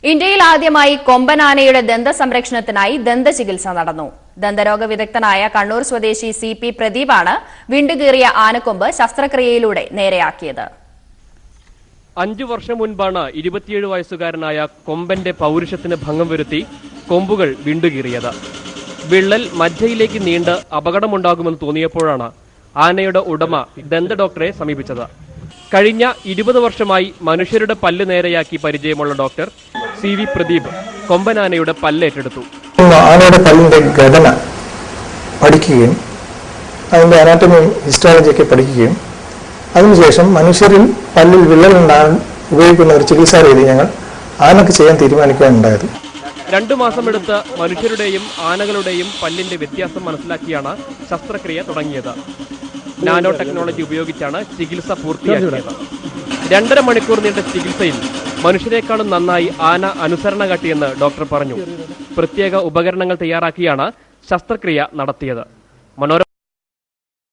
ഇന്ത്യയിൽ ആദ്യമായി കൊമ്പൻ ആനയുടെ ദന്തസംരക്ഷണത്തിനായി ദന്തചികിത്സ നടന്നു. ദന്തരോഗ വിദഗ്ധനായ കണ്ണൂർ സ്വദേശി CP പ്രദീപാണ് വിണ്ടുകീറിയ ആനക്കൊമ്പ് ശസ്ത്രക്രിയയിലൂടെ നേരെയാക്കിയത്. 5 വർഷം മുൻപാണ് 27 വയസ്സുകാരനായ കൊമ്പന്റെ പൗരുഷത്തിന് ഭംഗം വരുത്തി കൊമ്പുകൾ വിണ്ടുകീറിയത്. വിള്ളൽ മജ്ജയിലേക്ക് നീണ്ട് അപകടമുണ്ടാകുമെന്ന് തോന്നിയപ്പോഴാണ് ആനയുടെ ഉടമ ദന്ത ഡോക്ടറെ സമീപിച്ചത്. കഴിഞ്ഞ 20 വർഷമായി മനുഷ്യരുടെ പല്ല് നേരെയാക്കി പരിചയമുള്ള ഡോക്ടർ CV പ്രദീപ് കൊമ്പനാനയുടെ പല്ലേറ്റെടുത്തു. ആനയുടെ പല്ലിന്റെ ഘടന പഠിക്കുകയും അതിന്റെ അനാറ്റമി ഹിസ്റ്റോളജിയൊക്കെ പഠിക്കുകയും അതിനുശേഷം മനുഷ്യരിൽ പല്ലിൽ വിള്ളലുണ്ടാകാൻ ഉപയോഗിക്കുന്ന ഒരു ചികിത്സാ രീതി ഞങ്ങൾ ആനക്ക് ചെയ്യാൻ തീരുമാനിക്കുകയുണ്ടായത്. 2 മാസമെടുത്ത് മനുഷ്യരുടെയും ആനകളുടെയും പല്ലിന്റെ വ്യത്യാസം മനസ്സിലാക്കിയാണ് ശസ്ത്രക്രിയ തുടങ്ങിയത്. നാനോ ടെക്നോളജി ഉപയോഗിച്ചാണ് ചികിത്സ പൂർത്തിയാക്കിയത്. 2.5 മണിക്കൂർ നീണ്ട ചികിത്സയിൽ മനുഷ്യരെക്കാളും നന്നായി ആന അനുസരണ കാട്ടിയെന്ന് ഡോക്ടർ പറഞ്ഞു. പ്രത്യേക ഉപകരണങ്ങൾ തയ്യാറാക്കിയാണ് ശസ്ത്രക്രിയ നടത്തിയത്.